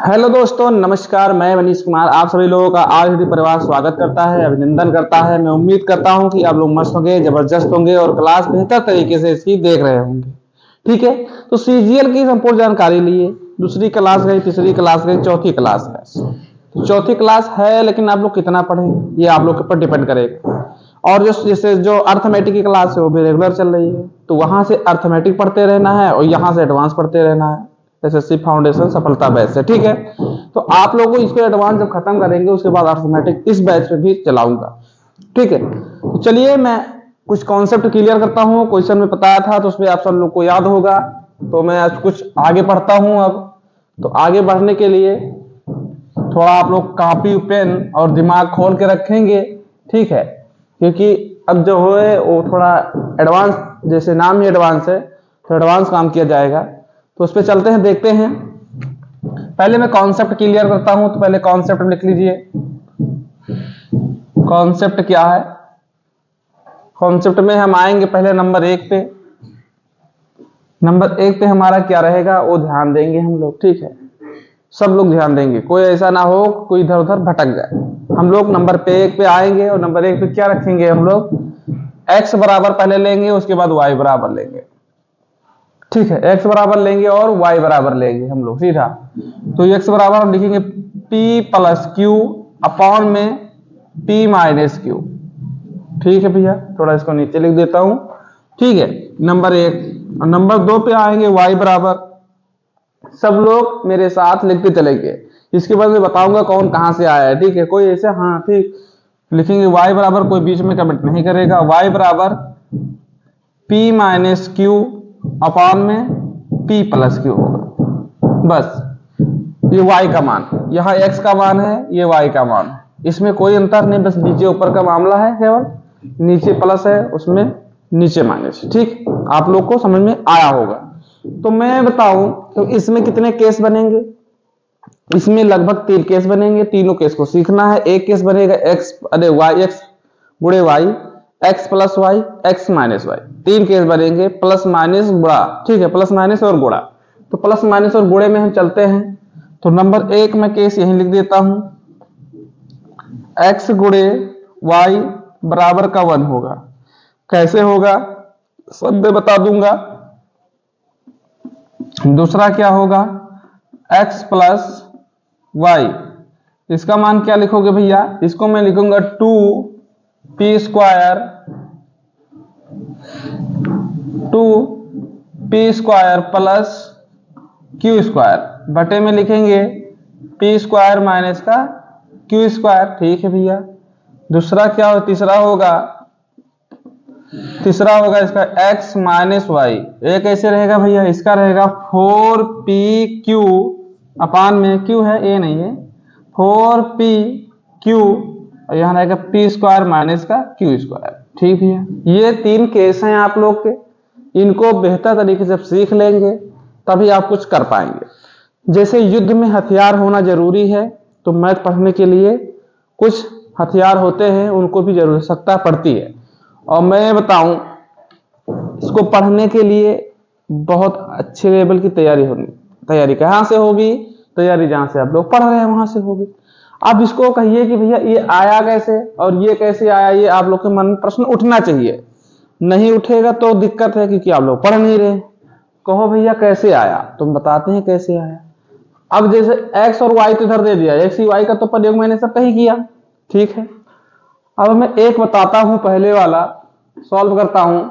Hello दोस्तों, नमस्कार। मैं मनीष कुमार आप सभी लोगों का आरडी परिवार स्वागत करता है, अभिनंदन करता है। मैं उम्मीद करता हूं कि आप लोग मस्त होंगे, जबरदस्त होंगे और क्लास बेहतर तरीके से इसकी देख रहे होंगे। ठीक है, तो सीजीएल की संपूर्ण जानकारी लिए। दूसरी क्लास गई, तीसरी क्लास गई, चौथी क्लास है। तो चौथी क्लास है, लेकिन आप लोग कितना पढ़ें ये आप लोग के ऊपर डिपेंड करेगा। और जैसे जो अर्थमेटिक की क्लास है वो भी रेगुलर चल रही है, तो वहां से अर्थमेटिक पढ़ते रहना है और यहाँ से एडवांस पढ़ते रहना है। एसएससी फाउंडेशन सफलता बैच से, ठीक है। तो आप लोगों को इसको एडवांस जब खत्म करेंगे उसके बाद अर्थमेटिक इस बैच में भी चलाऊंगा, ठीक है। तो चलिए मैं कुछ कॉन्सेप्ट क्लियर करता हूँ। क्वेश्चन में बताया था तो उसमें आप सब लोग को याद होगा, तो मैं आज कुछ आगे बढ़ता हूँ। अब तो आगे बढ़ने के लिए थोड़ा आप लोग कॉपी पेन और दिमाग खोल के रखेंगे, ठीक है, क्योंकि अब जो है वो थोड़ा एडवांस, जैसे नाम ही एडवांस है तो एडवांस काम किया जाएगा। तो उस पर चलते हैं, देखते हैं। पहले मैं कॉन्सेप्ट क्लियर करता हूं, तो पहले कॉन्सेप्ट लिख लीजिए। कॉन्सेप्ट क्या है? कॉन्सेप्ट में हम आएंगे पहले नंबर 1 पे। नंबर 1 पे हमारा क्या रहेगा वो ध्यान देंगे हम लोग, ठीक है। सब लोग ध्यान देंगे, कोई ऐसा ना हो कोई इधर उधर भटक जाए। हम लोग नंबर 1 पे आएंगे और नंबर 1 पे क्या रखेंगे हम लोग? x बराबर पहले लेंगे, उसके बाद y बराबर लेंगे, ठीक है। x बराबर लेंगे और y बराबर लेंगे हम लोग सीधा। तो x बराबर हम लिखेंगे p प्लस क्यू अपॉन में p माइनस क्यू, ठीक है भैया। थोड़ा इसको नीचे लिख देता हूं, ठीक है। नंबर 1। और नंबर 2 पे आएंगे y बराबर, सब लोग मेरे साथ लिखते चलेंगे। इसके बाद मैं बताऊंगा कौन कहां से आया है, ठीक है। कोई ऐसे हाँ ठीक लिखेंगे y बराबर, कोई बीच में कमेंट नहीं करेगा। y बराबर p माइनस क्यू अपॉन में p प्लस क्यू होगा, बस। ये y का मान, यहाँ x का मान है, ये y का मान है, इसमें कोई अंतर नहीं, बस नीचे ऊपर का मामला है, केवल नीचे प्लस है उसमें नीचे माइनस, ठीक। आप लोग को समझ में आया होगा। तो मैं बताऊं तो इसमें कितने केस बनेंगे? इसमें लगभग 3 केस बनेंगे। तीनों केस को सीखना है। एक केस बनेगा x गुणे y, x plus y, x minus y. 3 case बनेंगे, प्लस माइनस गुणा, ठीक है, प्लस माइनस और गुणा। तो प्लस माइनस और गुणे में हम चलते हैं। तो नंबर 1 में केस यहीं लिख देता हूं, x गुणे y बराबर का 1 होगा। कैसे होगा सब मैं बता दूंगा। दूसरा क्या होगा? x प्लस वाई, इसका मान क्या लिखोगे भैया? इसको मैं लिखूंगा 2p square plus Q square बटे में लिखेंगे p स्क्वायर माइनस का q स्क्वायर, ठीक है भैया। दूसरा क्या हो? तीसरा होगा इसका x माइनस वाई। ये कैसे रहेगा भैया? इसका रहेगा 4pq अपान में q है, ए नहीं है, 4pq और यहां रहेगा p स्क्वायर माइनस का q स्क्वायर, ठीक भैया। ये 3 केस हैं आप लोग के, इनको बेहतर तरीके से सीख लेंगे तभी आप कुछ कर पाएंगे। जैसे युद्ध में हथियार होना जरूरी है, तो मैथ पढ़ने के लिए कुछ हथियार होते हैं, उनको भी आवश्यकता पड़ती है। और मैं बताऊं इसको पढ़ने के लिए बहुत अच्छे लेवल की तैयारी कहां से होगी? तैयारी जहां से आप लोग पढ़ रहे हैं वहां से होगी। अब इसको कहिए कि भैया ये आया कैसे और ये कैसे आया, ये आप लोग के मन में प्रश्न उठना चाहिए। नहीं उठेगा तो दिक्कत है, क्योंकि आप लोग पढ़ नहीं रहे। कहो भैया कैसे आया, तुम बताते हैं कैसे आया। अब जैसे x और y तो इधर दे दिया, x y का तो प्रयोग मैंने सब कहीं किया, ठीक है। अब मैं एक बताता हूं, पहले वाला सॉल्व करता हूं।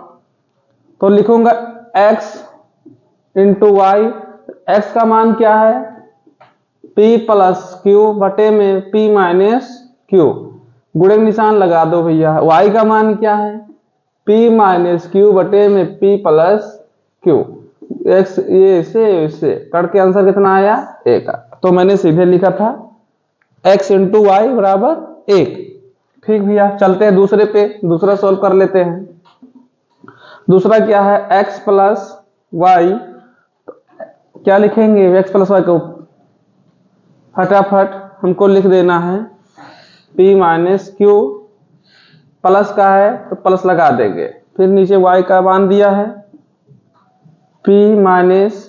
तो लिखूंगा x इंटू वाई, एक्स का मान क्या है? p प्लस क्यू बटे में p माइनस क्यू, गुणे का निशान लगा दो भैया। y का मान क्या है? p माइनस क्यू बटे में p प्लस क्यू। x ये इससे करके आंसर कितना आया? 1। तो मैंने सीधे लिखा था x इंटू वाई बराबर 1, ठीक भैया। चलते हैं दूसरे पे, दूसरा सॉल्व कर लेते हैं। दूसरा क्या है? x प्लस वाई, क्या लिखेंगे? x प्लस वाई को फटाफट हमको लिख देना है p माइनस क्यू, प्लस का है तो प्लस लगा देंगे, फिर नीचे y का मान दिया है p माइनस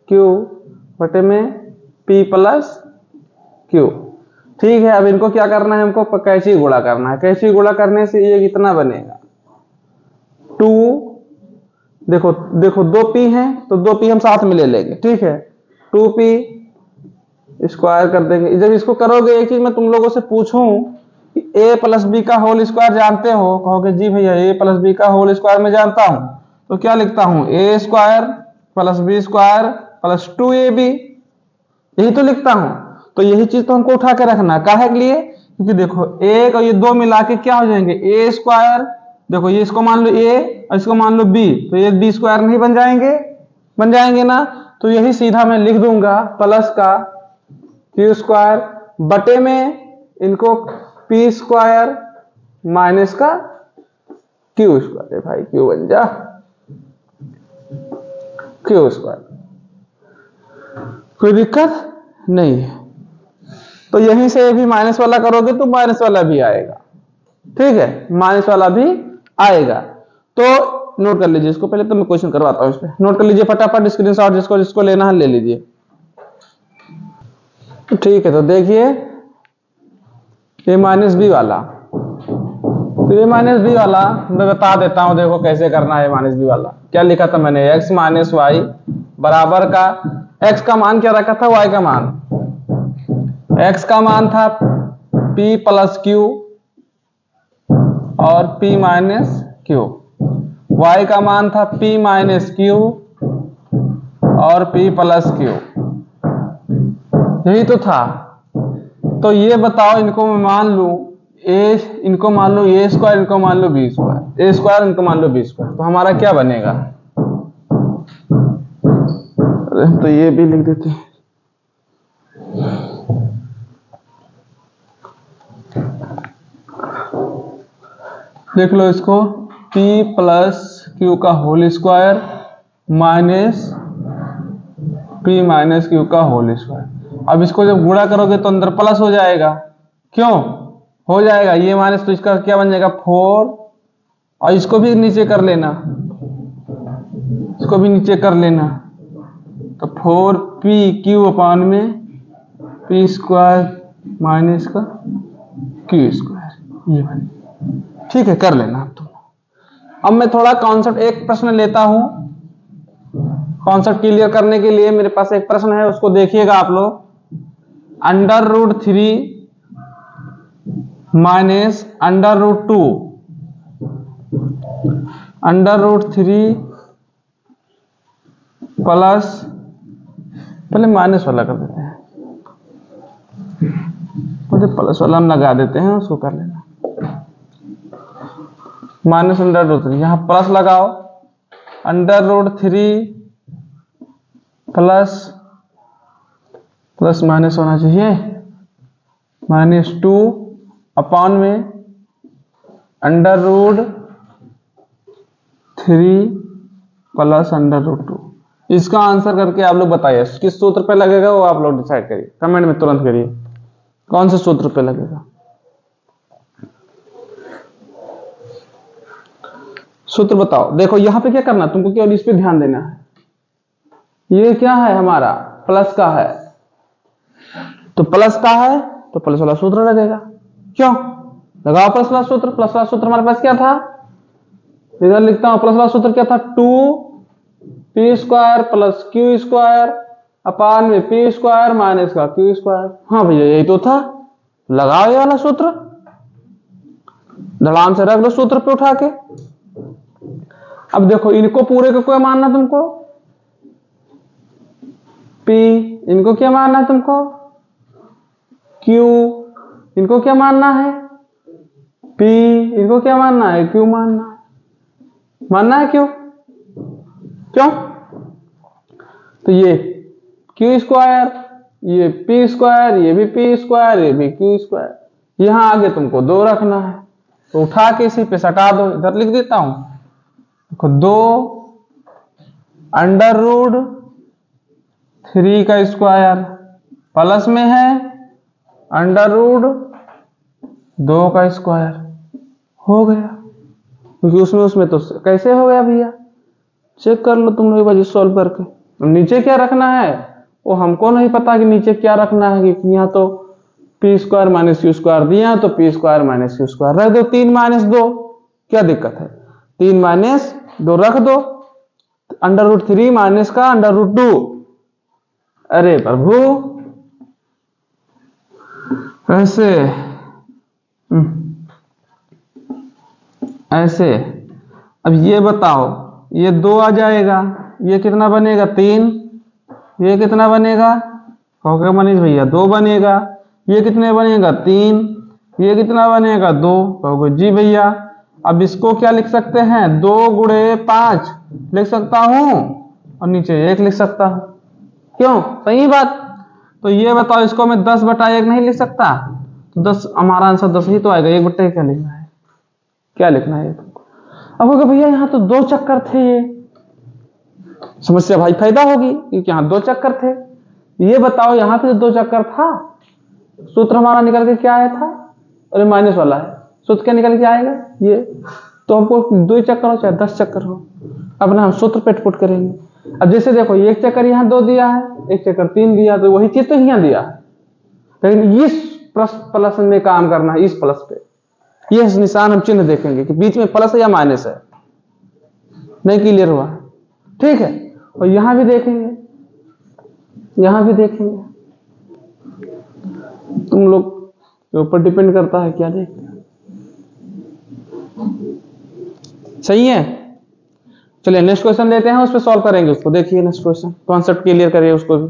क्यू बटे में p प्लस क्यू। ठीक है, अब इनको क्या करना है, हमको कैंची गुणा करना है। कैंची गुणा करने से ये कितना बनेगा 2, देखो देखो 2p है तो 2p हम साथ में ले लेंगे। ठीक है, 2p स्क्वायर कर देंगे। जब इसको करोगे, एक चीज मैं तुम लोगों से पूछूं कि a प्लस बी का होल स्क्वायर जानते हो? कहोगे जी भैया a प्लस बी का होल स्क्वायर मैं जानता हूं। तो क्या लिखता हूं, a square plus b square plus 2ab, यही तो लिखता हूं। तो यही चीज तो हमको उठा के रखना है। काहे के लिए? क्योंकि देखो एक और ये दो मिला के क्या हो जाएंगे, a स्क्वायर, देखो ये इसको मान लो a और इसको मान लो b, तो ये b स्क्वायर नहीं बन जाएंगे? बन जाएंगे ना। तो यही सीधा मैं लिख दूंगा प्लस का क्यू स्क्वायर बटे में इनको p स्क्वायर माइनस का क्यू स्क्वायर। भाई क्यू बन जा क्यू स्क्वायर, कोई दिक्कत नहीं है। तो यहीं से भी माइनस वाला करोगे तो माइनस वाला भी आएगा। ठीक है, माइनस वाला भी आएगा। तो नोट कर लीजिए इसको, पहले तो मैं क्वेश्चन करवाता हूं इस पे। नोट कर लीजिए फटाफट स्क्रीनशॉट, जिसको जिसको लेना है ले लीजिए। ठीक है, तो देखिए ये माइनस बी वाला, तो ये माइनस बी वाला मैं बता देता हूं, देखो कैसे करना है। माइनस बी वाला क्या लिखा था मैंने, x माइनस वाई बराबर का, x का मान क्या रखा था, y का मान। x का मान था p प्लस क्यू और p माइनस क्यू, y का मान था p माइनस क्यू और p प्लस क्यू, यही तो था। तो ये बताओ, इनको मैं मान लूं इनको मान लो ए स्क्वायर, इनको मान लो बी स्क्वायर, ए स्क्वायर इनको मान लो बी स्क्वायर, तो हमारा क्या बनेगा? अरे तो ये भी लिख देते हैं। देख लो इसको, p प्लस क्यू का whole square minus p minus q का होल स्क्वायर। अब इसको जब गुणा करोगे तो अंदर प्लस हो जाएगा, क्यों हो जाएगा, ये माइनस तो इसका क्या बन जाएगा 4, और इसको भी नीचे कर लेना, इसको भी नीचे कर लेना, तो 4p क्यू अपान में p स्क्वायर माइनस का क्यू स्क्वायर, ये बन। ठीक है, कर लेना तुम। अब मैं थोड़ा कॉन्सेप्ट, एक प्रश्न लेता हूं कॉन्सेप्ट क्लियर करने के लिए। मेरे पास एक प्रश्न है, उसको देखिएगा आप लोग। √3 माइनस √2, √3 प्लस, पहले माइनस वाला कर देते हैं, मुझे प्लस वाला हम लगा देते हैं, उसको कर लेना। माइनस √3, यहां प्लस लगाओ, √3 प्लस प्लस माइनस होना चाहिए, -2 अपॉन में √3 प्लस √2। इसका आंसर करके आप लोग बताइए किस सूत्र पे लगेगा, वो आप लोग डिसाइड करिए, कमेंट में तुरंत करिए कौन से सूत्र पे लगेगा। सूत्र बताओ। देखो यहां पे क्या करना, तुमको केवल इस पे ध्यान देना है। ये क्या है हमारा, प्लस का है, तो प्लस का है तो प्लस वाला सूत्र लगेगा। क्यों लगाओ प्लस वाला सूत्र। प्लस वाला सूत्र हमारे पास क्या था, इधर लिखता हूं, प्लस वाला सूत्र क्या था, 2p square plus Q square upon में p स्क्वायर माइनस का क्यू स्क्वायर। हाँ भैया यही तो था, लगाओ ये वाला सूत्र, धड़ाम से रख दो सूत्र पे उठा के। अब देखो इनको पूरे को क्या मानना तुमको, p, इनको क्या मानना है तुमको, q, इनको क्या मानना है, p, इनको क्या मानना है, q मानना है क्यों, क्यों? तो ये q स्क्वायर, ये p स्क्वायर, ये भी p स्क्वायर, ये भी q स्क्वायर। यहां आगे तुमको 2 रखना है, तो उठा के इसी पे सटा दो। इधर लिख देता हूं, देखो 2 √3 का स्क्वायर प्लस में है √2 का स्क्वायर, हो गया। क्योंकि उसमें तो कैसे हो गया भैया, चेक कर लो तुम लोग बाजी सॉल्व करके। नीचे क्या रखना है वो हमको नहीं पता कि नीचे क्या रखना है, कि यहाँ तो P square minus Q square दिया तो P square minus Q square रख दो, 3 माइनस 2 क्या दिक्कत है, 3 माइनस 2 रख दो, √3 माइनस का √2। अरे प्रभु ऐसे ऐसे। अब ये बताओ ये 2 आ जाएगा, ये कितना बनेगा 3, ये कितना बनेगा कहोगे मनीष भैया 2 बनेगा, ये कितने बनेगा 3, ये कितना बनेगा 2 कहोगे जी भैया। अब इसको क्या लिख सकते हैं 2 गुणे 5 लिख सकता हूं और नीचे 1 लिख सकता हूं, क्यों सही बात। तो ये बताओ इसको मैं 10/1 नहीं लिख सकता, तो 10 हमारा आंसर 10 ही तो आएगा, 1/1 क्या लिखना है, क्या लिखना है। अब भैया यहाँ तो 2 चक्कर थे, ये समस्या भाई फायदा होगी क्योंकि यहाँ 2 चक्कर थे। ये बताओ यहाँ पे 2 चक्कर था, सूत्र हमारा निकल के क्या आया था, अरे माइनस वाला है, सूत्र क्या निकल के आएगा ये, तो हमको 2 चक्कर हो चाहे 10 चक्कर हो अपना हम सूत्र पे पुट करेंगे। अब जैसे देखो 1 चक्कर यहाँ 2 दिया है, 1 चक्कर 3 दिया, तो वही चीज तो यहाँ दिया है, लेकिन इस प्लस में काम करना है, इस प्लस पे ये निशान हम चिन्ह देखेंगे कि बीच में प्लस है या माइनस है, नहीं क्लियर हुआ ठीक है। और यहां भी देखेंगे, यहां भी देखेंगे, तुम लोग के ऊपर डिपेंड करता है क्या देखते हैं, सही है। चलिए नेक्स्ट क्वेश्चन लेते हैं, उस पर सॉल्व करेंगे उसको। देखिए नेक्स्ट क्वेश्चन, कॉन्सेप्ट क्लियर करिए उसको भी।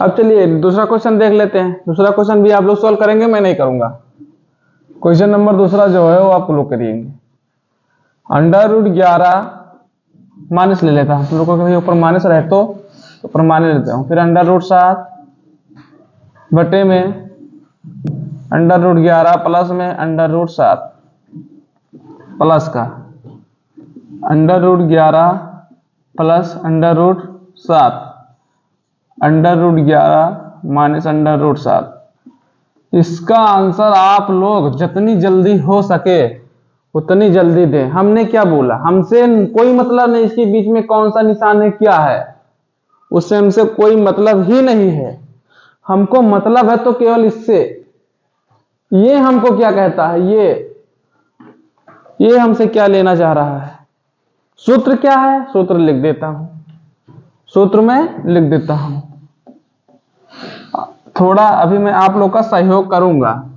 अब चलिए दूसरा क्वेश्चन देख लेते हैं। दूसरा क्वेश्चन भी आप लोग सॉल्व करेंगे, मैं नहीं करूंगा। क्वेश्चन नंबर दूसरा जो है वो आप लोग करेंगे। √11 माइनस ले लेता हूं, तुम लोगों के ऊपर माइनस रहे तो ऊपर माइनस लेता हूं, फिर √7 बटे में √11 प्लस में √7 प्लस का √11 प्लस √7 √11 माइनस √7। इसका आंसर आप लोग जितनी जल्दी हो सके उतनी जल्दी दें। हमने क्या बोला, हमसे कोई मतलब नहीं इसके बीच में कौन सा निशान है क्या है, उससे हमसे कोई मतलब ही नहीं है। हमको मतलब है तो केवल इससे, ये हमको क्या कहता है, ये हमसे क्या लेना चाह रहा है, सूत्र क्या है, सूत्र लिख देता हूं, सूत्र में लिख देता हूं। थोड़ा अभी मैं आप लोग का सहयोग करूंगा।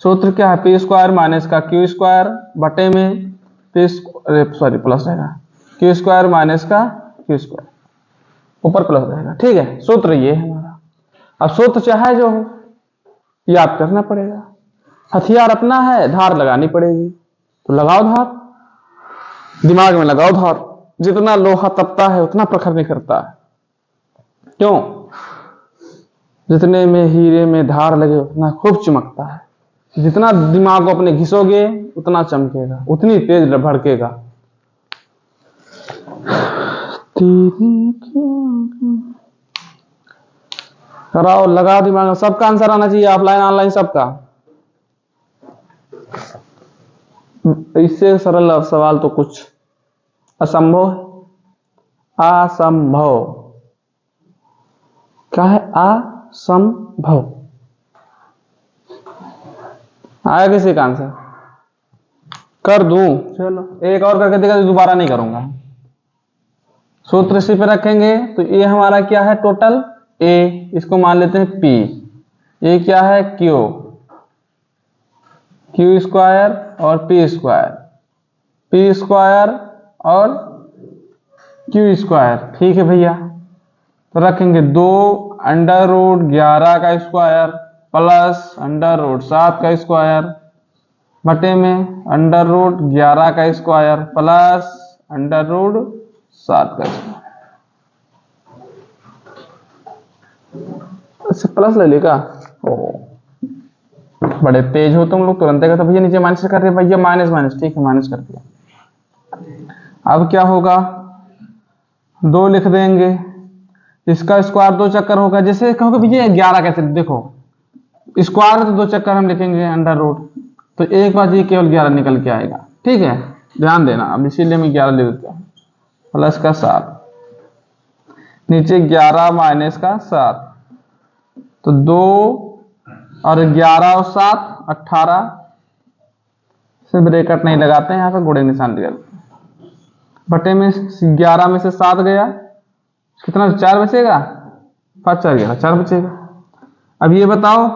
सूत्र क्या है, पी स्क्वायर माइनस का क्यू स्क्वायर बटे में प्लस रहेगा क्यू स्क्वायर माइनस का क्यू स्क्वायर, ऊपर प्लस रहेगा, ठीक है। सूत्र ये है हमारा। अब सूत्र चाहे जो हो याद करना पड़ेगा, हथियार अपना है, धार लगानी पड़ेगी, तो लगाओ धार, दिमाग में लगाओ धार। जितना लोहा तपता है उतना प्रखर निखरता है, क्यों, जितने में हीरे में धार लगे उतना खूब चमकता है। जितना दिमाग को अपने घिसोगे उतना चमकेगा, उतनी तेज भड़केगा। कराओ, लगाओ दिमाग, सबका आंसर आना चाहिए, ऑफलाइन ऑनलाइन सबका। इससे सरल सवाल तो कुछ असंभव है, असंभव क्या है, असंभव। आया किसी का आंसर, कर दूं, चलो एक और करके देखा, दोबारा नहीं करूंगा। सूत्र इसी पे रखेंगे, तो ये हमारा क्या है टोटल ए, इसको मान लेते हैं पी, ये क्या है क्यू स्क्वायर और पी स्क्वायर और क्यू स्क्वायर, ठीक है भैया। तो रखेंगे 2 √11 का स्क्वायर प्लस √7 का स्क्वायर बटे में √11 का स्क्वायर प्लस √7 का स्क्वायर। अच्छा प्लस ले लेगा, बड़े तेज हो तुम लोग, तुरंत कहते भैया नीचे माइनस कर रहे, भैया माइनस, ठीक है माइनस कर दिया। अब क्या होगा, 2 लिख देंगे, इसका स्क्वायर 2 चक्कर होगा। जैसे कहोगे भैया 11 कैसे, देखो स्क्वायर तो 2 चक्कर हम लिखेंगे √, तो एक बार ये केवल 11 निकल के आएगा, ठीक है, ध्यान देना। अब इसीलिए मैं 11 ले देता हूँ, प्लस का 7, नीचे 11 माइनस का 7, तो 2 और 11 और 7 18 से ब्रैकेट नहीं लगाते हैं, यहाँ पे गुणे निशान लगा देते हैं। बटे में 11 में से 7 गया, कितना 4 बचेगा, 5 4 गया 4 बचेगा। अब ये बताओ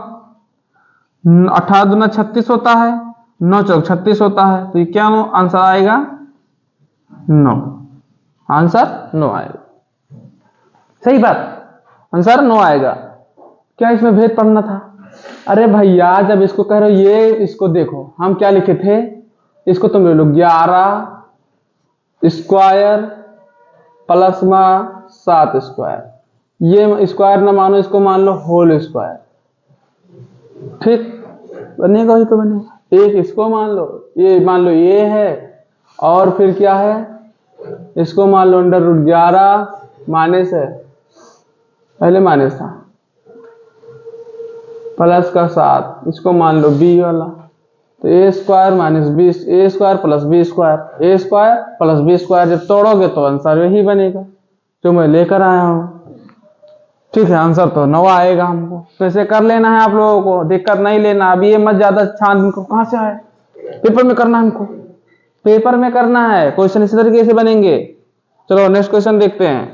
18 दूना 36 होता है, 9 चौक 36 होता है, तो ये क्या आंसर आएगा 9, आंसर 9 आएगा। सही बात, आंसर 9 आएगा। क्या इसमें भेद पड़ना था? अरे भैया जब इसको कह रहे हो ये, इसको देखो हम क्या लिखे थे, इसको तुम ले लो 11 स्क्वायर प्लस में 7 स्क्वायर, ये स्क्वायर ना मानो, इसको मान लो होल स्क्वायर, ठीक बनेगा, वही तो बनेगा। एक इसको मान लो, ये मान लो ये है, और फिर क्या है, इसको मान लो अंडर रूट 11 माइनस है, पहले माइनस था, प्लस का 7, इसको मान लो बी वाला, तो ए स्क्वायर माइनस बी, ए स्क्वायर प्लस बी स्क्वायर, ए स्क्वायर प्लस बी स्क्वायर, जब तोड़ोगे तो आंसर यही बनेगा जो मैं लेकर आया हूं। ठीक है, आंसर तो 9 आएगा हमको। कैसे कर लेना है आप लोगों को, दिक्कत नहीं लेना। अभी ये मत ज्यादा छान को कहां से आए, पेपर में करना हमको, पेपर में करना है, क्वेश्चन इसी तरीके से बनेंगे। चलो नेक्स्ट क्वेश्चन देखते हैं।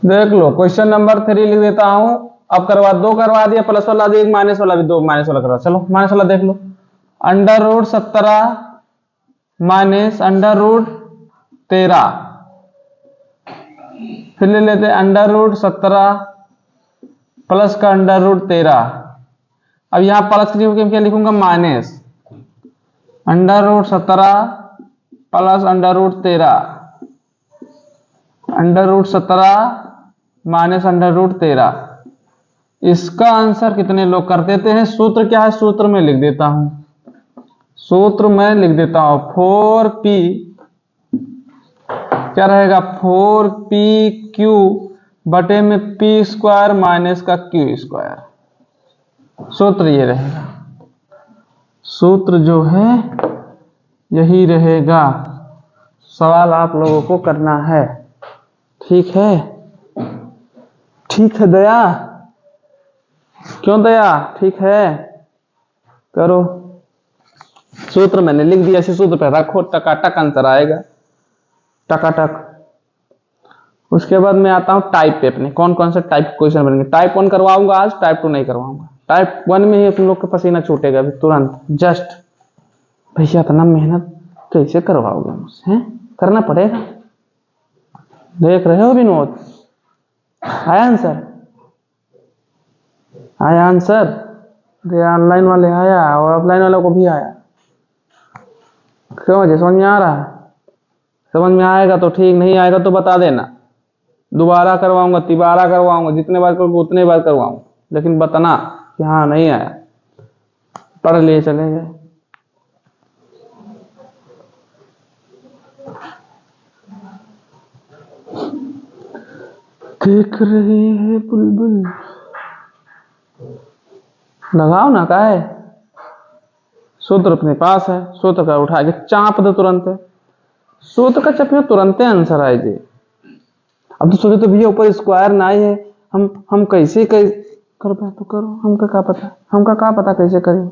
देख लो क्वेश्चन नंबर 3 लिख देता हूं। अब दो करवा दिया, प्लस वाला एक माइनस वाला भी, 2 माइनस वाला करवा। चलो माइनस वाला देख लो, under root 17 minus under root 13, फिर ले लेते हैं अंडर रूट 17 प्लस का अंडर रूट 13। अब यहां प्लस के क्या लिखूंगा, minus under root 17 plus under root 13, under root 17 minus under root 13। इसका आंसर कितने लोग कर देते हैं? सूत्र क्या है, सूत्र में लिख देता हूं, सूत्र में लिख देता हूं 4p, क्या रहेगा 4pq बटे में p स्क्वायर माइनस का q स्क्वायर। सूत्र ये रहेगा, सूत्र जो है यही रहेगा। सवाल आप लोगों को करना है, ठीक है? ठीक है दया, क्यों दया, ठीक है करो। सूत्र मैंने लिख दिया, इसी सूत्र पे रखो, टकाटक आंसर आएगा, टकाटक। उसके बाद मैं आता हूं टाइप पे, अपने कौन कौन से टाइप क्वेश्चन बनेंगे। टाइप 1 करवाऊंगा आज, टाइप 2 नहीं करवाऊंगा। टाइप 1 में ही तुम लोग का पसीना छूटेगा अभी तुरंत, जस्ट। भैया इतना मेहनत कैसे करवाओगे मुझसे, करना पड़ेगा। देख रहे हो विनोद, आया आंसर, आया आंसर, ऑनलाइन वाले आया और ऑफलाइन वालों को भी आया। क्यों, समझ में आ रहा है? समझ में आएगा तो ठीक, नहीं आएगा तो बता देना, दोबारा करवाऊंगा, तिबारा करवाऊंगा, जितने बार करूंगा उतने बार करवाऊंगा, लेकिन बताना कि हाँ नहीं आया, पढ़ लिए चले गए। देख रही है बुलबुल, लगाओ ना, का है सूत्र अपने पास है, सूत्र का उठा के चाप दो तुरंत, सूत्र का चपियो तुरंत आंसर आए जी। अब तो सोचे तो भैया ऊपर स्क्वायर ना आए है, हम कैसे कर पाए, तो करो, हमका क्या पता, हमका क्या पता कैसे करें।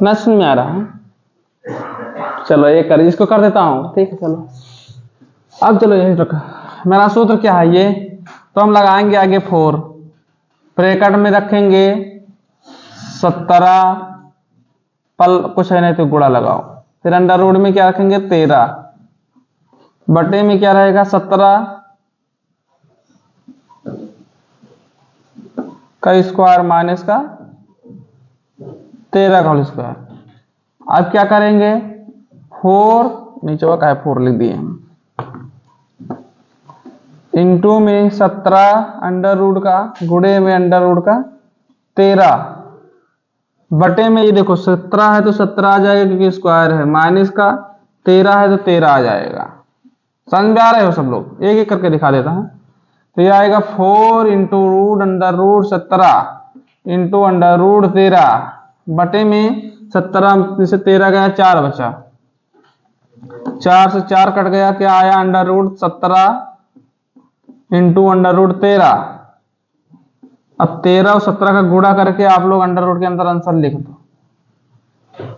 ना समझ में आ रहा है, चलो ये कर, इसको कर देता हूं, ठीक है चलो। अब चलो यही रखा, मेरा सूत्र क्या है ये, तो हम लगाएंगे आगे 4, ब्रैकेट में रखेंगे 17 कुछ है नहीं तो गुणा लगाओ, फिर अंडर रूट में क्या रखेंगे 13, बटे में क्या रहेगा 17 का स्क्वायर माइनस का 13 का होल स्क्वायर। अब क्या करेंगे 4, नीचे का 4 लिख दिए हम, इंटू में 17 अंडर रूट का, गुणे में अंडर रूट का 13, बटे में ये देखो 17 है तो 17 आ जाएगा क्योंकि स्क्वायर है, माइनस का 13 है तो 13 आ जाएगा। समझ में आ रहे हो सब लोग? एक एक करके दिखा देता हूं। तो ये आएगा 4 into root under root 17 into under root 13 बटे में 17 से 13 गया 4 बचा, 4 से 4 कट गया, क्या आया under root 17 into under root 13। अब 13 और 17 का गुणा करके आप लोग अंडर रूट के अंदर आंसर लिख दो,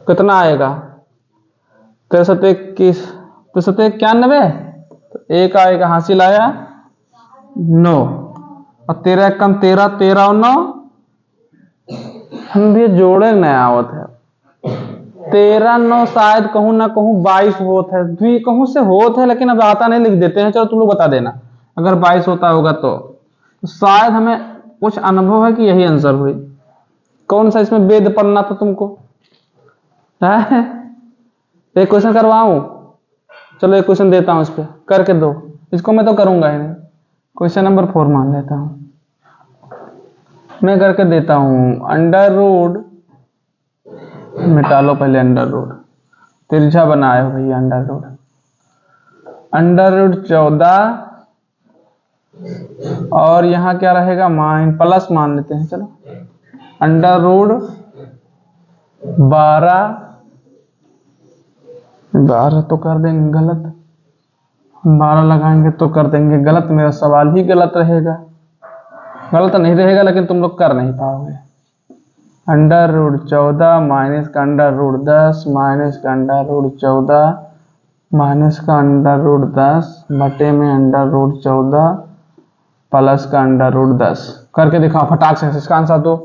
कितना आएगा 63 21 63 91, तो एक आएगा हासिल आया 9 और 13 कम 13 13 और 9 हम भी जोड़े नया आवत है 13 9 शायद कहूं ना कहूं 22 होत है, द्वि कहूं से होत है, लेकिन अब आता नहीं लिख देते हैं। चलो तुम लोग बता देना अगर 22 होता होगा तो शायद हमें कुछ अनुभव है कि यही आंसर हुई। कौन सा इसमें वेद पढ़ना था तुमको? एक क्वेश्चन करवाऊं? चलो एक क्वेश्चन देता हूं, इस पे करके दो, इसको मैं तो करूंगा ही नहीं। क्वेश्चन नंबर 4 मान लेता हूं, मैं करके देता हूं। अंडर रूट मिटा लो पहले, अंडर रूट तिरछा बनाए हो भैया, अंडर रूट 14 और यहाँ क्या रहेगा माइन प्लस मान लेते हैं, चलो अंडर रूट 12 तो कर देंगे गलत, 12 लगाएंगे तो कर देंगे गलत, मेरा सवाल ही गलत रहेगा, गलत नहीं रहेगा लेकिन तुम लोग कर नहीं पाओगे। अंडर रूट 14 माइनस का अंडर रूट 10 माइनस का अंडर रूट 14 माइनस का अंडर रूट 10 बटे में अंडर रूट 14 प्लस का अंडर रूट 10 करके दिखाओ फटाक से, इसका आंसर दो,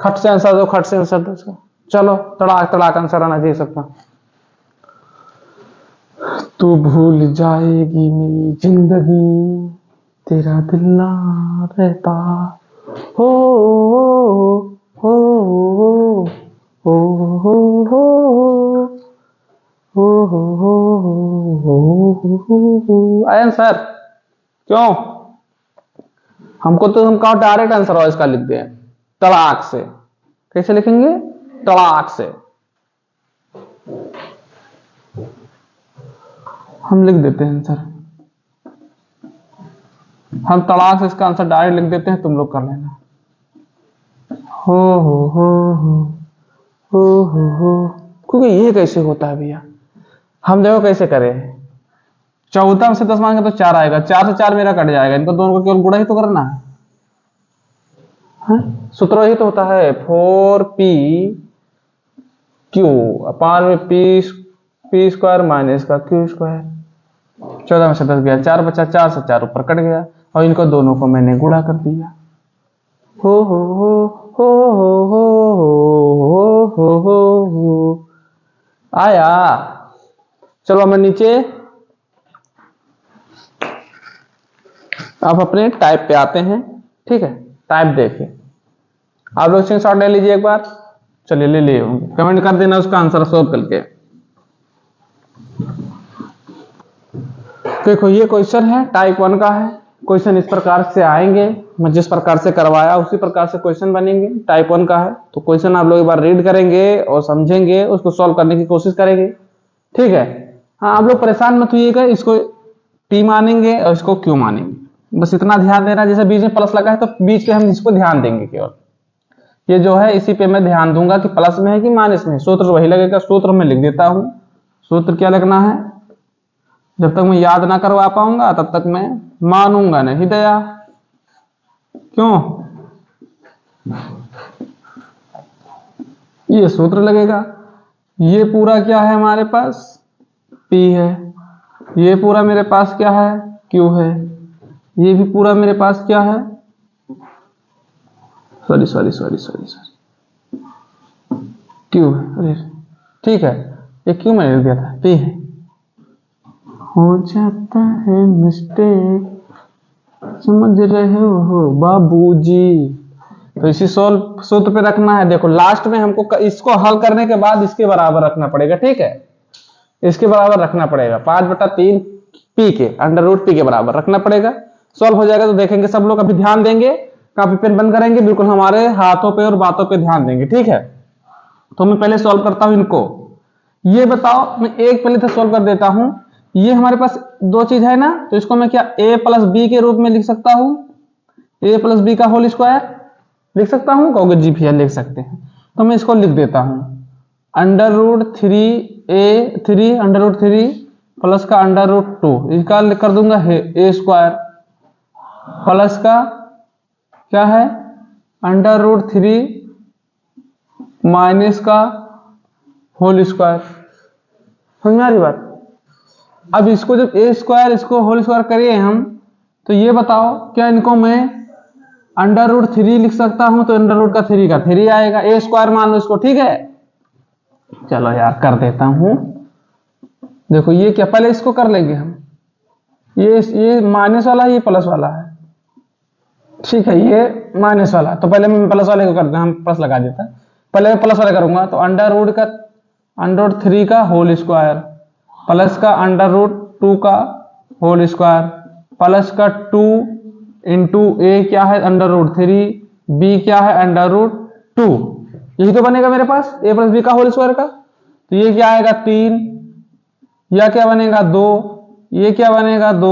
खट से आंसर दो, खट से आंसर दो इसका। चलो तड़ाक तड़ाक आंसर आना चाहिए सबका। तू भूल जाएगी मेरी जिंदगी तेरा दिल ना रहता हो हो हो हो हो आंसर क्यों हमको तो हम कहा डायरेक्ट आंसर और इसका लिख दें तड़ाक से। कैसे लिखेंगे? तड़ाक से हम लिख देते हैं आंसर, हम तड़ाक से इसका आंसर डायरेक्ट लिख देते हैं, तुम लोग कर लेना। हो हो हो हो हो हो हो क्योंकि ये कैसे होता है भैया, हम देखो कैसे करें। 14 से 10 मांगे तो 4 आएगा, 4 से 4 मेरा कट जाएगा, इनको दोनों को केवल गुणा ही तो करना है, सूत्र ही तो होता है 4p क्यू अपान में p स्क्वायर माइनस का q स्क्वायर। 14 में से 10 गया, 4 बचा, 4 से 4 ऊपर कट गया और इनको दोनों को मैंने गुणा कर दिया। हो हो हो हो हो हो हो हो हो आया। चलो मैं नीचे अब अपने टाइप पे आते हैं, ठीक है। टाइप देखिए आप लोग स्क्रीनशॉट ले लीजिए एक बार, चलिए ले लिए होंगे, कमेंट कर देना उसका आंसर सॉल्व करके। देखो ये क्वेश्चन है टाइप 1 का है, क्वेश्चन इस प्रकार से आएंगे, मैं जिस प्रकार से करवाया उसी प्रकार से क्वेश्चन बनेंगे। टाइप 1 का है तो क्वेश्चन आप लोग एक बार रीड करेंगे और समझेंगे, उसको सॉल्व करने की कोशिश करेंगे, ठीक है। हाँ आप लोग परेशान मत होइएगा, इसको p मानेंगे और इसको q मानेंगे, बस इतना ध्यान देना। जैसे बीच में प्लस लगा है तो बीच पे हम इसको ध्यान देंगे केवल, ये जो है इसी पे मैं ध्यान दूंगा कि प्लस में है कि माइनस में। सूत्र वही लगेगा, सूत्र में लिख देता हूं। सूत्र क्या लगना है, जब तक मैं याद ना करवा पाऊंगा तब तक मैं मानूंगा नहीं दया। क्यों? ये सूत्र लगेगा, ये पूरा क्या है हमारे पास p है, ये पूरा मेरे पास क्या है q है, ये भी पूरा मेरे पास क्या है, सॉरी q है, अरे ठीक है ये q मैंने लिख दिया था, p है। हो जाता है मिस्टेक समझ रहे हो बाबूजी, तो इसी सूत्र पे रखना है। देखो लास्ट में हमको इसको हल करने के बाद इसके बराबर रखना पड़ेगा, ठीक है, इसके बराबर रखना पड़ेगा 5/3 p के अंडर रूट p के बराबर रखना पड़ेगा। सॉल्व हो जाएगा तो देखेंगे सब लोग, अभी ध्यान देंगे, कॉपी पेन बंद करेंगे, बिल्कुल हमारे हाथों पे और बातों पे ध्यान देंगे, ठीक है। तो मैं पहले सॉल्व करता हूं इनको। ये बताओ, मैं एक पहले तो सॉल्व कर देता हूं ये हमारे पास दो चीज है ना, तो इसको मैं क्या a प्लस बी के रूप में लिख सकता हूं, a प्लस बी का होल स्क्वायर लिख सकता हूं, कहोगे जी भैया लिख सकते हैं, तो मैं इसको लिख देता हूं अंडर रूट 3 अंडर रूट 3 प्लस का अंडर रूट 2, इसका कर दूंगा ए स्क्वायर प्लस का क्या है अंडर रूट 3 माइनस का होल स्क्वायर। समझ में आ रही बात? अब इसको जब ए स्क्वायर इसको होल स्क्वायर करिए हम, तो ये बताओ क्या इनको मैं अंडर रूट 3 लिख सकता हूं, तो अंडर रूट का 3 आएगा, ए स्क्वायर मान लो इसको, ठीक है। चलो यार कर देता हूं, देखो ये क्या, पहले इसको कर लेंगे हम, ये माइनस वाला ये प्लस वाला है, ठीक है, ये माइनस वाला, तो पहले मैं प्लस वाले को करते हैं, हम प्लस लगा देता, पहले मैं प्लस वाले करूंगा, तो अंडर रूट 3 का होल स्क्वायर प्लस का अंडर रूट 2 का होल स्क्वायर प्लस का 2 इंटू ए क्या है अंडर रूट 3, बी क्या है अंडर रूट 2, यही तो बनेगा मेरे पास ए प्लस बी का होल स्क्वायर का। तो ये क्या आएगा 3, या क्या बनेगा 2, ये क्या बनेगा 2,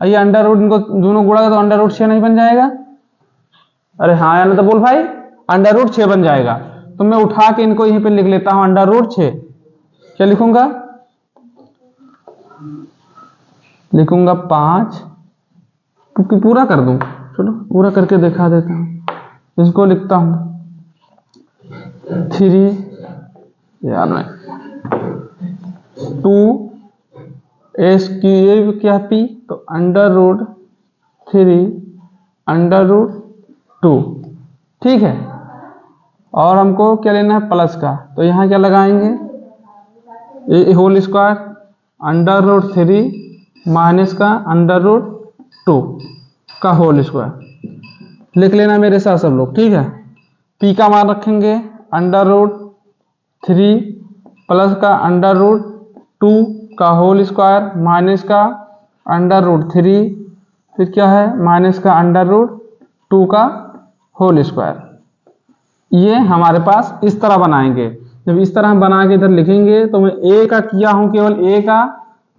ये अंडर रूट इनको दोनों गुणा तो अंडर रूट 6 नहीं बन जाएगा? अरे हाँ या ना तो बोल भाई, अंडर रूट 6 बन जाएगा। तो मैं उठा के इनको यहीं पे लिख लेता हूं अंडर रूट 6, क्या लिखूंगा 5, क्योंकि पूरा कर दूं, चलो पूरा करके दिखा देता हूं, इसको लिखता हूं 3 यार मैं 2 एस क्यूब क्या पी, तो अंडर रूट 3 अंडर रूट 2, ठीक है। और हमको क्या लेना है प्लस का, तो यहां क्या लगाएंगे a whole square under root 3 minus का अंडर रूट 2 का होल स्क्वायर लिख लेना मेरे साथ सब लोग, ठीक है। पी का मान रखेंगे अंडर रूट 3 प्लस का अंडर रूट 2 का होल स्क्वायर माइनस का अंडर रूट 3, फिर क्या है माइनस का अंडर रूट 2 का होल स्क्वायर। ये हमारे पास इस तरह बनाएंगे, जब इस तरह हम बना के इधर लिखेंगे, तो मैं ए का किया हूं, केवल ए का,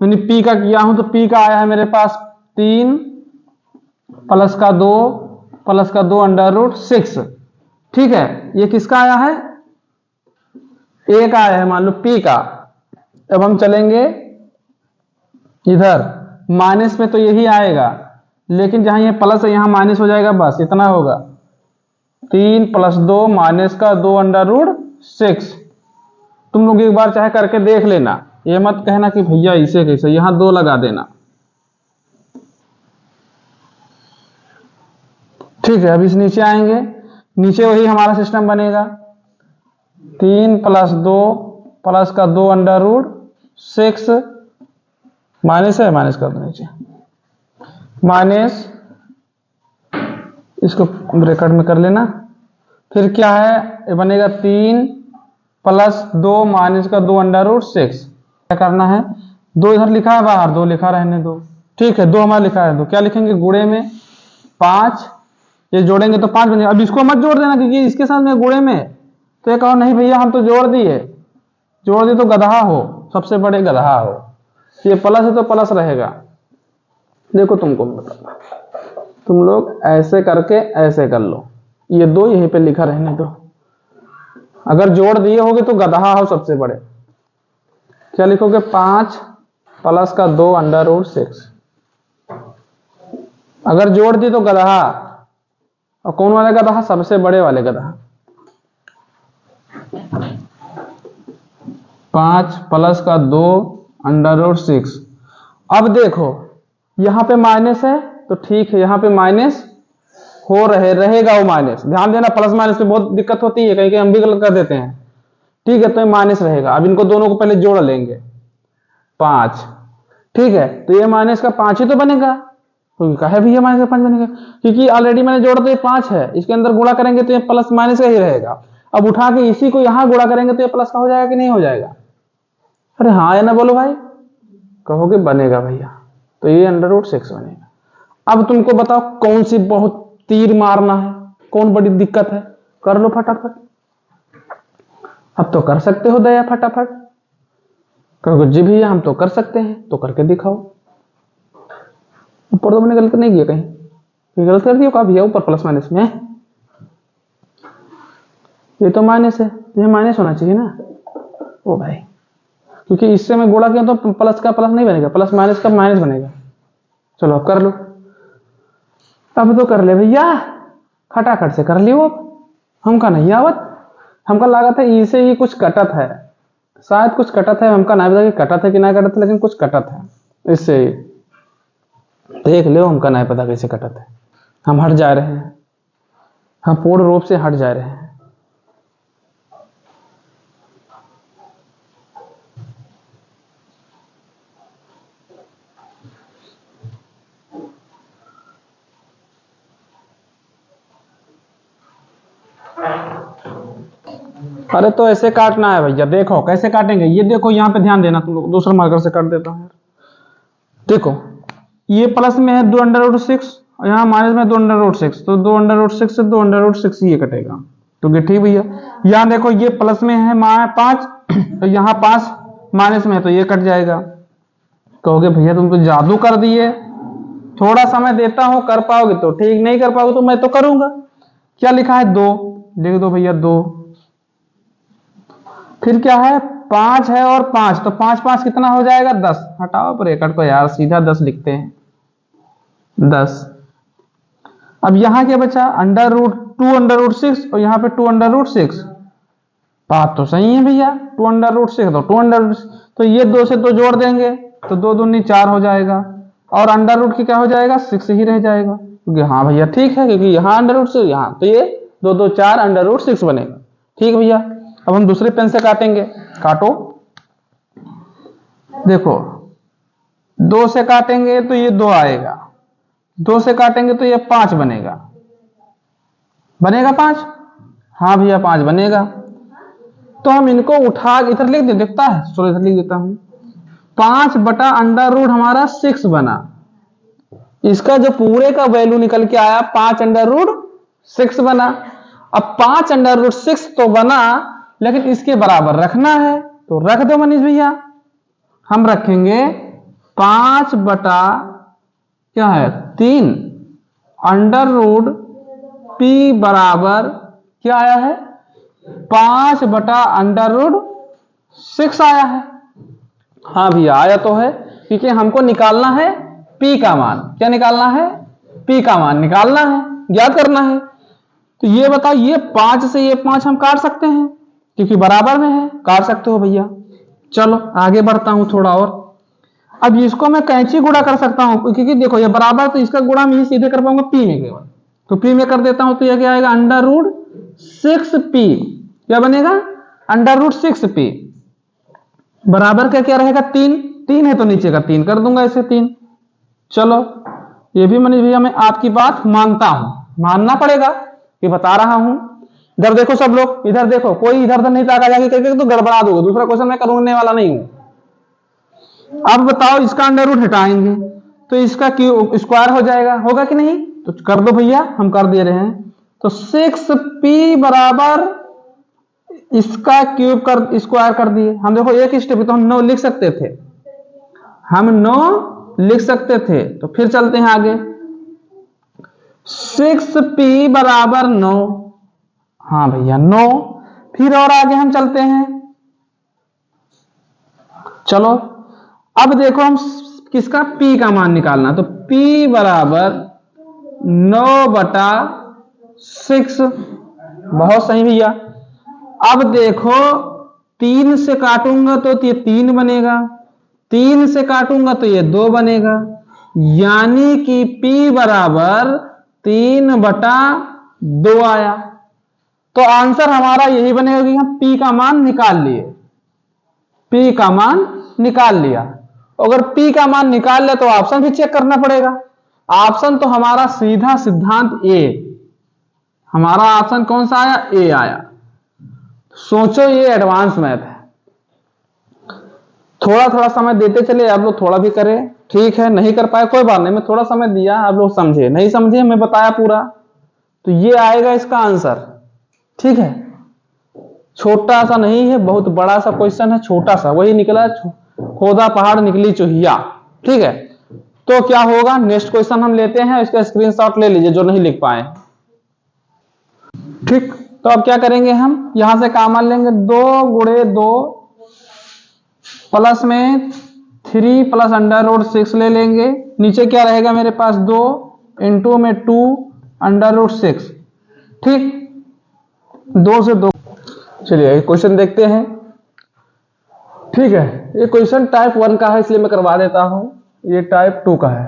मैंने पी का किया हूं, तो पी का आया है मेरे पास 3 प्लस का 2 अंडर रूट 6, ठीक है। ये किसका आया है ए का आया है, मान लो पी का। अब हम चलेंगे इधर माइनस में, तो यही आएगा, लेकिन जहां ये प्लस है यहां माइनस हो जाएगा, बस इतना होगा 3 प्लस 2 माइनस का 2 अंडर रूट 6। तुम लोग एक बार चाहे करके देख लेना, ये मत कहना कि भैया इसे कैसे, यहां 2 लगा देना, ठीक है। अब इस नीचे आएंगे, नीचे वही हमारा सिस्टम बनेगा 3 प्लस 2 प्लस का 2 अंडर रूट 6 माइनस है, माइनस कर दो नीचे, माइनस इसको ब्रैकेट में कर लेना, फिर क्या है ये बनेगा 3 प्लस 2 माइनस का 2 अंडर रूट 6। क्या करना है, 2 इधर लिखा है बाहर, 2 लिखा रहने दो, ठीक है, 2 हमारा लिखा है, 2 क्या लिखेंगे गुणे में 5, ये जोड़ेंगे तो 5 बन जाएगा। अब इसको मत जोड़ देना, क्योंकि इसके साथ में गुणे में, तो ये कहो नहीं भैया हम तो जोड़ दिए तो गधा हो, सबसे बड़े गधा हो, ये प्लस है तो प्लस रहेगा। देखो तुमको बता, तुम लोग ऐसे करके ऐसे कर लो, ये 2 यहीं पे लिखा रहने दो, अगर जोड़ दिए होगे तो गधा हो सबसे बड़े। क्या लिखोगे 5 प्लस का 2 अंडर रूट 6, अगर जोड़ दिए तो गधा, और कौन वाले गधा, सबसे बड़े वाले गधा। 5 प्लस का 2 अंडर रूट 6। अब देखो यहां पे माइनस है तो ठीक है, यहां पे माइनस हो रहेगा, वो माइनस, ध्यान देना प्लस माइनस में बहुत दिक्कत होती है, कहीं कहीं हम भी गलत कर देते हैं, ठीक है। तो ये माइनस रहेगा। अब इनको दोनों को पहले जोड़ लेंगे 5, ठीक है, तो ये माइनस का 5 ही तो बनेगा, तो कहे भी ये माइनस का 5 बनेगा, क्योंकि ऑलरेडी मैंने जोड़ा तो ये 5 है, इसके अंदर गुणा करेंगे तो ये प्लस माइनस का ही रहेगा। अब उठा के इसी को यहां गुणा करेंगे तो ये प्लस का हो जाएगा कि नहीं हो जाएगा? अरे हाँ या ना बोलो भाई, कहोगे बनेगा भैया, तो ये अंडर रूट 6 बनेगा। अब तुमको बताओ कौन सी बहुत तीर मारना है, कौन बड़ी दिक्कत है, कर लो फटाफट। अब तो कर सकते हो दया, फटाफट कहोगे जी भैया हम तो कर सकते हैं, तो करके दिखाओ। ऊपर तो मैंने गलत नहीं किया, कहीं गलत कर दिया कहा भैया ऊपर प्लस माइनस में, ये तो माइनस है, ये माइनस होना चाहिए ना। ओ भाई, क्योंकि इससे मैं गुणा किया तो प्लस का प्लस नहीं बनेगा, प्लस माइनस का माइनस बनेगा। चलो अब कर लो, अब तो कर ले भैया, खटाखट से कर लियो। अब हमका नहीं आवत, हमका लागत है ई से ही कुछ कटत है, शायद कुछ कटत है, हमका नहीं पता कि कटत है कि ना कटत है, लेकिन कुछ कटत है इससे। देख लो, हमका नहीं पता कैसे कटत है, हम हट जा रहे हैं, हम पूर्ण रूप से हट जा रहे हैं। अरे तो ऐसे काटना है भैया, देखो कैसे काटेंगे, ये देखो यहाँ पे ध्यान देना तुम लोग, दूसरा मार्कर से काट देता हूँ। देखो ये प्लस में है 2√6 और यहाँ माइनस में 2√6, तो 2√6 से 2√6 ये कटेगा, तो ये ठीक भैया। यहाँ देखो ये प्लस में है 5 तो यहाँ 5 माइनस में है, तो ये कट जाएगा। कहोगे भैया तुम तो जादू कर दिए, थोड़ा समय देता हूं कर पाओगे तो ठीक, नहीं कर पाओगे तो मैं तो करूंगा। क्या लिखा है 2, लिख दो भैया 2। फिर क्या है 5 है और 5, तो 5 5 कितना हो जाएगा 10, हटाओ ब्रैकेट को यार, सीधा 10 लिखते हैं 10। अब यहां क्या बचा √2√6 और यहाँ पे 2√6, बात तो सही है भैया, 2√6 तो 2√6, तो ये 2 से 2 जोड़ देंगे तो 2 दूनी 4 हो जाएगा, और अंडर रूट की क्या हो जाएगा 6 ही रह जाएगा, क्योंकि हाँ भैया ठीक है, क्योंकि यहाँ √6 यहाँ, तो ये 2 2 4 √6 बनेगा। ठीक भैया, अब हम दूसरे पेन से काटेंगे, काटो। देखो 2 से काटेंगे तो ये 2 आएगा, 2 से काटेंगे तो ये 5 बनेगा, बनेगा 5, हाँ भैया 5 बनेगा। तो हम इनको उठा इधर लिख दे, देखता है, चलो इधर लिख देता हूं, 5 बटा अंडर रूट हमारा 6 बना, इसका जो पूरे का वैल्यू निकल के आया 5√6 बना। अब 5√6 तो बना, लेकिन इसके बराबर रखना है, तो रख दो मनीष भैया। हम रखेंगे 5 बटा क्या है 3 अंडर रूट p बराबर क्या आया है 5 बटा अंडर रूट 6 आया है। हाँ भैया आया तो है, क्योंकि हमको निकालना है p का मान। क्या निकालना है? p का मान निकालना है, ज्ञात करना है। तो ये बताओ, ये 5 से ये 5 हम काट सकते हैं क्योंकि बराबर में है, काट सकते हो भैया। चलो आगे बढ़ता हूं थोड़ा और। अब इसको मैं कैंची गुणा कर सकता हूं, क्योंकि देखो ये बराबर, तो इसका गुणा मैं सीधे कर पाऊंगा p में केवल, तो p में कर देता हूं, तो ये क्या आएगा अंडर रूट 6p। क्या बनेगा? अंडर रूट 6p बराबर का क्या रहेगा 3, 3 है तो नीचे का 3 कर दूंगा ऐसे 3। चलो ये भी मनीष भैया मैं आपकी बात मानता हूं, मानना पड़ेगा कि बता रहा हूं। इधर देखो सब लोग, इधर देखो, कोई इधर उधर नहीं ताका जाके करके तो गड़बड़ा दोगे, दूसरा क्वेश्चन मैं करने वाला नहीं हूं। अब बताओ इसका अंडर रूट हटाएंगे तो इसका क्यूब स्क्वायर हो जाएगा, होगा कि नहीं? तो कर दो भैया, हम कर दे रहे हैं। तो 6p बराबर इसका क्यूब कर स्क्वायर कर दिए हम। देखो एक स्टेप तो हम 9 लिख सकते थे, हम 9 लिख सकते थे। तो फिर चलते हैं आगे, 6p बराबर 9, हाँ भैया 9। फिर और आगे हम चलते हैं, चलो अब देखो हम किसका p का मान निकालना, तो p बराबर 9 बटा 6, बहुत सही भैया। अब देखो 3 से काटूंगा तो ये 3 बनेगा, 3 से काटूंगा तो ये 2 बनेगा, यानी कि p बराबर 3 बटा 2 आया। तो आंसर हमारा यही बनेगा कि हम p का मान निकाल लिए, p का मान निकाल लिया। अगर p का मान निकाल लिया तो ऑप्शन भी चेक करना पड़ेगा। ऑप्शन तो हमारा सीधा सिद्धांत A, हमारा ऑप्शन कौन सा आया? A आया। सोचो ये एडवांस मैथ है, थोड़ा थोड़ा समय देते चले, आप लोग थोड़ा भी करें, ठीक है। नहीं कर पाए कोई बात नहीं, मैं थोड़ा समय दिया, आप लोग समझे, नहीं समझे मैं बताया पूरा, तो ये आएगा इसका आंसर, ठीक है। छोटा सा नहीं है, बहुत बड़ा सा क्वेश्चन है, छोटा सा वही निकला, खोदा पहाड़ निकली चूहिया। ठीक है, तो क्या होगा, नेक्स्ट क्वेश्चन हम लेते हैं, इसका स्क्रीनशॉट ले लीजिए जो नहीं लिख पाए। ठीक, तो अब क्या करेंगे, हम यहां से कॉमन लेंगे, 2 गुणे 2 प्लस में 3 प्लस √6 ले लेंगे। नीचे क्या रहेगा मेरे पास, 2 इंटू में 2 √6। ठीक, 2 से 2। चलिए क्वेश्चन देखते हैं। ठीक है, ये क्वेश्चन टाइप 1 का है इसलिए मैं करवा देता हूं, ये टाइप 2 का है।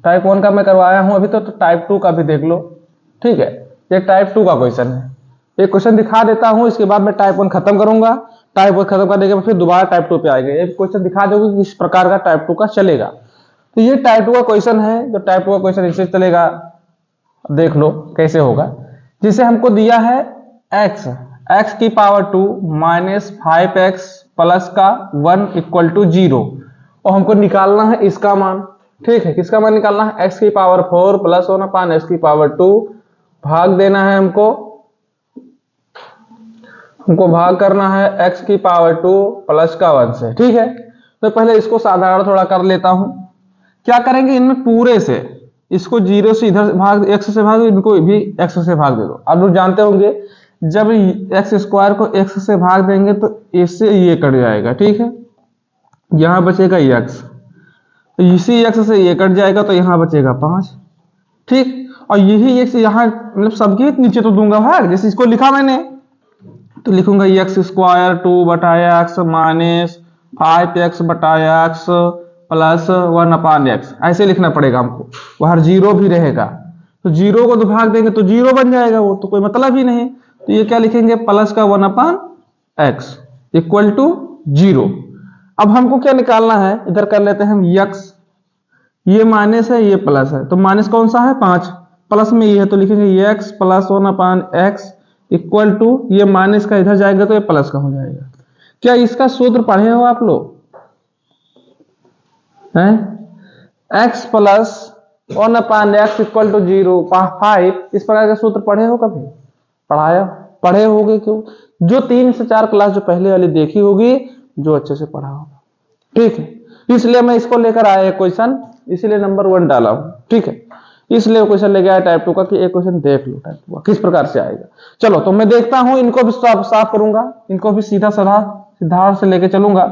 टाइप 1 का मैं करवाया हूं अभी, तो टाइप 2 का भी देख लो। ठीक है, ये टाइप 2 का क्वेश्चन है। ये क्वेश्चन दिखा देता हूं, इसके बाद मैं टाइप 1 खत्म करूंगा। टाइप 1 खत्म करने के बाद फिर दोबारा टाइप 2 पे आएंगे। ये क्वेश्चन दिखा दोगे कि किस प्रकार का टाइप 2 का चलेगा। तो ये टाइप 2 का क्वेश्चन है, जो टाइप 2 का क्वेश्चन इससे चलेगा, देख लो कैसे होगा। जिसे हमको दिया है x की पावर 2 माइनस 5x प्लस का 1 इक्वल टू 0, और हमको निकालना है इसका मान। ठीक है, किसका मान निकालना है, x की पावर 4 प्लस 1 अपान x की पावर 2, भाग देना है हमको भाग करना है x की पावर 2 प्लस का 1 से। ठीक है, तो पहले इसको साधारण थोड़ा कर लेता हूं। क्या करेंगे, इनमें पूरे से इसको 0 से इधर भाग, x से भाग, इनको भी x से भाग दे दो। आप लोग जानते होंगे जब x स्क्वायर को x से भाग देंगे तो इससे ये कट जाएगा। ठीक है, यहां बचेगा x, इसी x से ये कट जाएगा तो यहां बचेगा 5। ठीक, और यही x यहां मतलब सबके नीचे तो दूंगा भाग, जैसे इसको लिखा मैंने तो लिखूंगा x square 2 बटाया x minus 5x बटाया x plus 1 upon x, ऐसे लिखना पड़ेगा हमको। बाहर 0 भी रहेगा तो 0 को तो भाग देंगे तो 0 बन जाएगा, वो तो कोई मतलब ही नहीं। तो ये क्या लिखेंगे, प्लस का 1 अपान x इक्वल टू 0। अब हमको क्या निकालना है, इधर कर लेते हैं हम x, ये माइनस है ये प्लस है, तो माइनस कौन सा है, 5, प्लस में ये है तो लिखेंगे x plus 1 upon x equal to, ये माइनस का इधर जाएगा तो ये प्लस का हो जाएगा। क्या इसका सूत्र पढ़े हो आप लोग हैं, x plus 1 upon x equal to 0 5, इस प्रकार का सूत्र पढ़े हो, कभी पढ़े होगे क्यों, जो 3 से 4 क्लास जो पहले वाली देखी होगी, जो अच्छे से पढ़ा होगा। ठीक है, इसलिए मैं इसको लेकर आया क्वेश्चन, इसलिए नंबर 1 डाला हूं। ठीक है, इसलिए क्वेश्चन लेके आया टाइप 2 का कि एक क्वेश्चन देख लो टाइप 2 का किस प्रकार से आएगा। चलो तो मैं देखता हूं, इनको भी साफ करूंगा, इनको भी सीधा साधा से लेके चलूंगा।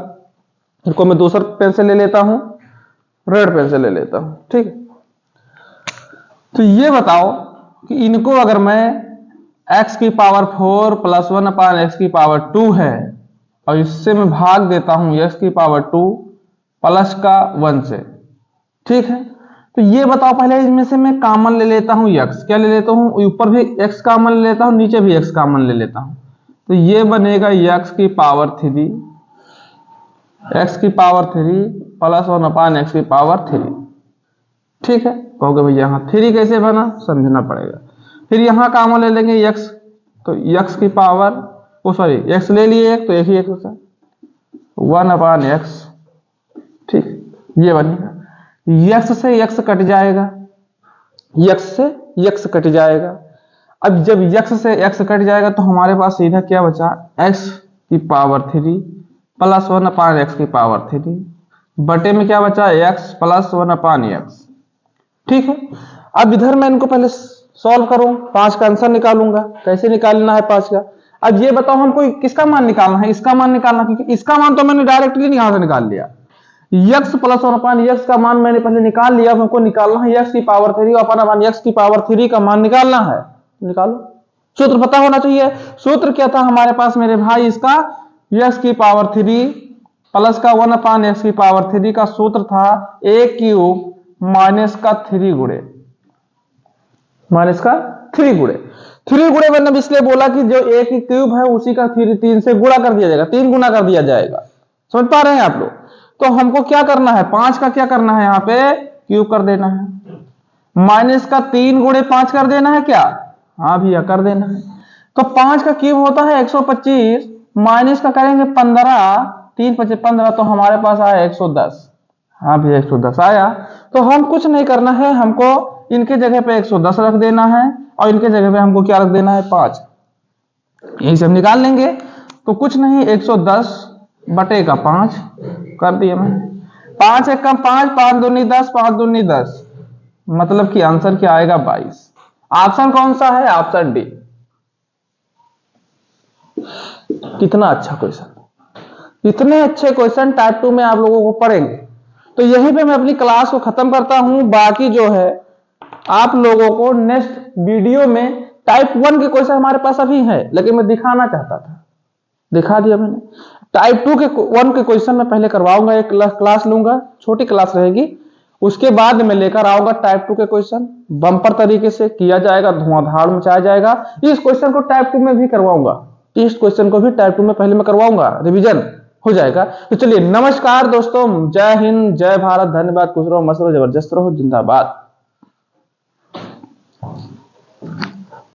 इनको मैं दूसरा पेन से ले लेता हूं, रेड पेन से ले लेता हूं। ठीक है, तो ये बताओ कि इनको अगर मैं x की पावर 4 प्लस 1 अपान x की पावर 2 है, और इससे मैं भाग देता हूं x की पावर 2 प्लस का 1 से। ठीक है, तो ये बताओ, पहले इनमें से मैं कॉमन ले लेता हूं x, क्या ले लेता हूं, ऊपर भी x कॉमन ले लेता हूं, नीचे भी x कॉमन ले लेता हूं, तो ये बनेगा x की पावर 3 प्लस 1 अपान x की पावर 3। ठीक है, कहोगे भैया यहाँ 3 कैसे बना, समझना पड़ेगा। फिर यहाँ कॉमन ले लेंगे x, तो x की पावर x ले लिए एक, तो एक ही x होता है 1 अपान x। ठीक, ये बनेगा, x से x कट जाएगा, x से x कट जाएगा। अब जब x से x कट जाएगा तो हमारे पास सीधा क्या बचा, x की पावर 3 प्लस 1 अपान x की पावर 3 बटे में क्या बचा, x प्लस 1 अपान x। ठीक है, अब इधर मैं इनको पहले सॉल्व करूं, 5 का आंसर निकालूंगा। कैसे निकालना है 5 का, अब ये बताओ हमको किसका मान निकालना है, इसका मान निकालना, क्योंकि इसका मान तो मैंने डायरेक्टली यहां से निकाल लिया। x प्लस 1 अपान x का मान मैंने पहले निकाल लिया, हमको निकालना है x की पावर 3 अपान x की पावर 3 का मान निकालना है। निकालो, सूत्र पता होना चाहिए। सूत्र क्या था हमारे पास मेरे भाई, इसका x की पावर 3 प्लस का 1 अपान x की पावर 3 का सूत्र था a क्यूब माइनस का 3 गुणे, माइनस का 3 गुणे। 3 गुणे मतलब इसलिए बोला कि जो a की क्यूब है उसी का 3 से गुणा कर दिया जाएगा, 3 गुना कर दिया जाएगा। समझ पा रहे हैं आप लोग। तो हमको क्या करना है, 5 का क्या करना है, यहाँ पे क्यूब कर देना है, माइनस का 3 गुणे 5 कर देना है क्या, हाँ भैया कर देना है। तो 5 का क्यूब होता है 125, माइनस का करेंगे 15, 3 5 15, तो हमारे पास आया 110। हाँ भैया 110 आया। तो हम कुछ नहीं करना है, हमको इनके जगह पे 110 रख देना है, और इनके जगह पे हमको क्या रख देना है, 5। यही से हम निकाल लेंगे। तो कुछ नहीं, 110 बटे का 5 कर दिया मैंने। 5 एक कम 5, 5 दूनी 10, 5 दूनी 10, मतलब कि आंसर क्या आएगा 22। ऑप्शन कौन सा है? Option D. कितना अच्छा क्वेश्चन। इतने अच्छे क्वेश्चन टाइप 2 में आप लोगों को पढ़ेंगे। तो यहीं पे मैं अपनी क्लास को खत्म करता हूं। बाकी जो है आप लोगों को नेक्स्ट वीडियो में टाइप 1 के क्वेश्चन हमारे पास अभी है, लेकिन मैं दिखाना चाहता था, दिखा दिया मैंने। टाइप 2 के 1 के क्वेश्चन मैं पहले करवाऊंगा, एक क्लास लूंगा, छोटी क्लास रहेगी, उसके बाद मैं लेकर आऊंगा टाइप 2 के क्वेश्चन। बम्पर तरीके से किया जाएगा, धुआंधार मचाया जाएगा। इस क्वेश्चन को टाइप 2 में भी करवाऊंगा, इस क्वेश्चन को भी टाइप 2 में पहले मैं करवाऊंगा, रिवीजन हो जाएगा। तो चलिए, नमस्कार दोस्तों, जय हिंद, जय भारत, धन्यवाद, खुश रहो, मस्त रहो, जबरदस्त रहो, जिंदाबाद।